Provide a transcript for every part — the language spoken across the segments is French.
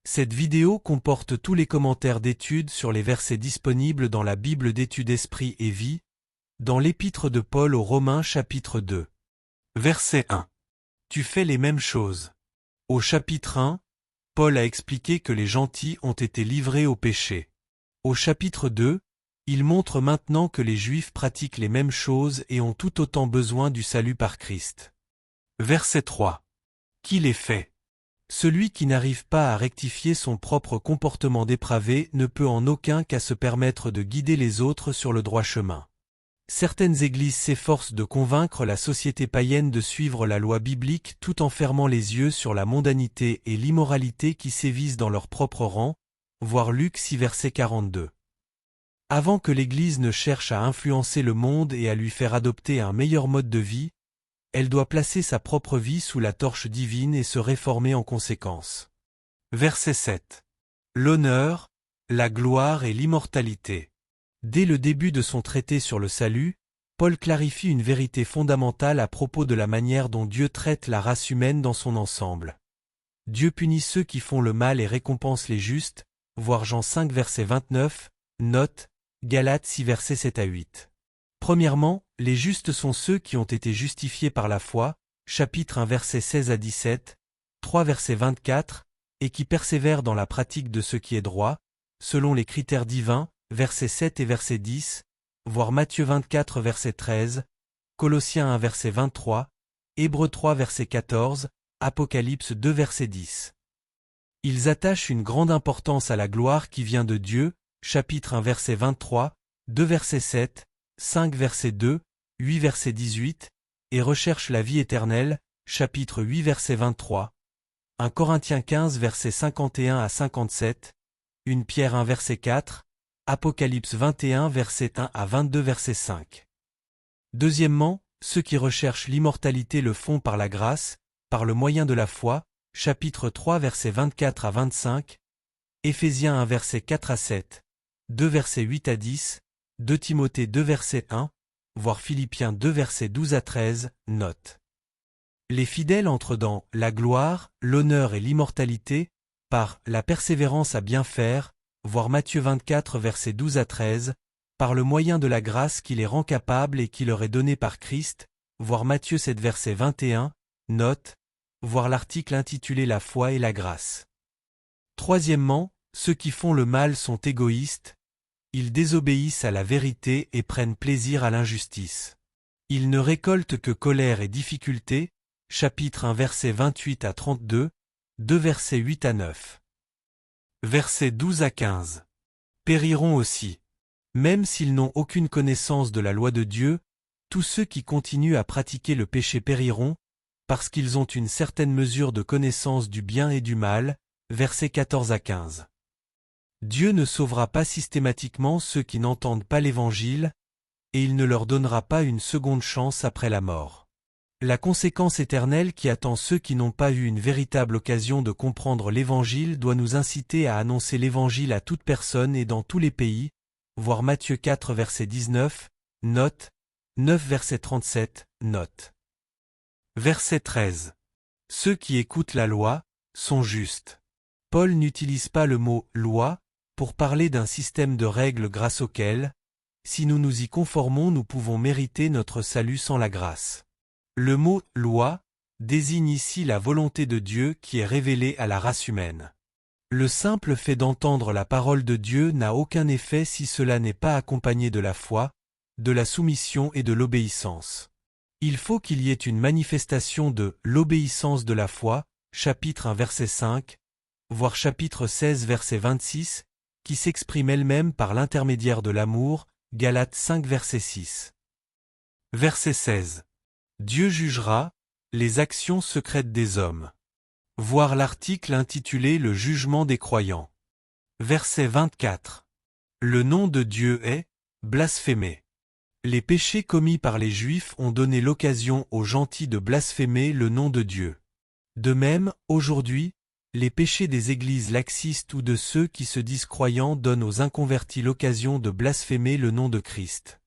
Cette vidéo comporte tous les commentaires d'études sur les versets disponibles dans la Bible d'études Esprit et Vie, dans l'Épître de Paul aux Romains chapitre 2. Verset 1. Tu fais les mêmes choses. Au chapitre 1, Paul a expliqué que les gentils ont été livrés au péché. Au chapitre 2, il montre maintenant que les Juifs pratiquent les mêmes choses et ont tout autant besoin du salut par Christ. Verset 3. Qui les fait? Celui qui n'arrive pas à rectifier son propre comportement dépravé ne peut en aucun cas se permettre de guider les autres sur le droit chemin. Certaines églises s'efforcent de convaincre la société païenne de suivre la loi biblique tout en fermant les yeux sur la mondanité et l'immoralité qui sévissent dans leur propre rang, voir Luc 6 verset 42. Avant que l'Église ne cherche à influencer le monde et à lui faire adopter un meilleur mode de vie, elle doit placer sa propre vie sous la torche divine et se réformer en conséquence. Verset 7. L'honneur, la gloire et l'immortalité. Dès le début de son traité sur le salut, Paul clarifie une vérité fondamentale à propos de la manière dont Dieu traite la race humaine dans son ensemble. Dieu punit ceux qui font le mal et récompense les justes, voir Jean 5 verset 29, note, Galates 6 versets 7 à 8. Premièrement, les justes sont ceux qui ont été justifiés par la foi, chapitre 1 versets 16 à 17, 3 verset 24, et qui persévèrent dans la pratique de ce qui est droit, selon les critères divins, versets 7 et verset 10, voir Matthieu 24 verset 13, Colossiens 1 verset 23, Hébreux 3 verset 14, Apocalypse 2 verset 10. Ils attachent une grande importance à la gloire qui vient de Dieu, chapitre 1 verset 23, 2 verset 7, 5 verset 2, 8 verset 18, et recherchent la vie éternelle, chapitre 8 verset 23, 1 Corinthiens 15 verset 51 à 57, 1 Pierre 1 verset 4, Apocalypse 21 verset 1 à 22 verset 5. Deuxièmement, ceux qui recherchent l'immortalité le font par la grâce, par le moyen de la foi, chapitre 3 verset 24 à 25, Éphésiens 1 verset 4 à 7, 2 versets 8 à 10, 2 Timothée 2 verset 1, voir Philippiens 2 verset 12 à 13, note. Les fidèles entrent dans la gloire, l'honneur et l'immortalité, par la persévérance à bien faire, voir Matthieu 24 verset 12 à 13, par le moyen de la grâce qui les rend capables et qui leur est donnée par Christ, voir Matthieu 7 verset 21, note, voir l'article intitulé La foi et la grâce. Troisièmement, ceux qui font le mal sont égoïstes, ils désobéissent à la vérité et prennent plaisir à l'injustice. Ils ne récoltent que colère et difficulté, chapitre 1 verset 28 à 32, 2 versets 8 à 9. Versets 12 à 15. Périront aussi. Même s'ils n'ont aucune connaissance de la loi de Dieu, tous ceux qui continuent à pratiquer le péché périront, parce qu'ils ont une certaine mesure de connaissance du bien et du mal, versets 14 à 15. Dieu ne sauvera pas systématiquement ceux qui n'entendent pas l'Évangile, et il ne leur donnera pas une seconde chance après la mort. La conséquence éternelle qui attend ceux qui n'ont pas eu une véritable occasion de comprendre l'Évangile doit nous inciter à annoncer l'Évangile à toute personne et dans tous les pays, voir Matthieu 4 verset 19, note, 9 verset 37, note. Verset 13. Ceux qui écoutent la loi sont justes. Paul n'utilise pas le mot « loi » pour parler d'un système de règles grâce auquel, si nous nous y conformons, nous pouvons mériter notre salut sans la grâce. Le mot « loi » désigne ici la volonté de Dieu qui est révélée à la race humaine. Le simple fait d'entendre la parole de Dieu n'a aucun effet si cela n'est pas accompagné de la foi, de la soumission et de l'obéissance. Il faut qu'il y ait une manifestation de l'obéissance de la foi, chapitre 1 verset 5, voire chapitre 16 verset 26, qui s'exprime elle-même par l'intermédiaire de l'amour, Galates 5 verset 6. Verset 16. Dieu jugera les actions secrètes des hommes. Voir l'article intitulé Le jugement des croyants. Verset 24. Le nom de Dieu est blasphémé. Les péchés commis par les Juifs ont donné l'occasion aux gentils de blasphémer le nom de Dieu. De même, aujourd'hui, les péchés des églises laxistes ou de ceux qui se disent croyants donnent aux inconvertis l'occasion de blasphémer le nom de Christ.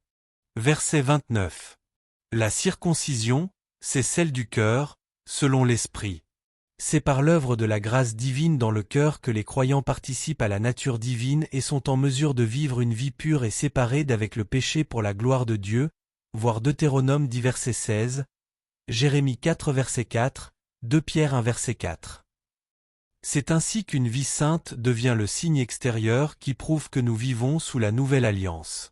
Verset 29. La circoncision, c'est celle du cœur, selon l'Esprit. C'est par l'œuvre de la grâce divine dans le cœur que les croyants participent à la nature divine et sont en mesure de vivre une vie pure et séparée d'avec le péché pour la gloire de Dieu, voir Deutéronome 10 verset 16, Jérémie 4 verset 4, 2 Pierre 1 verset 4. C'est ainsi qu'une vie sainte devient le signe extérieur qui prouve que nous vivons sous la nouvelle alliance.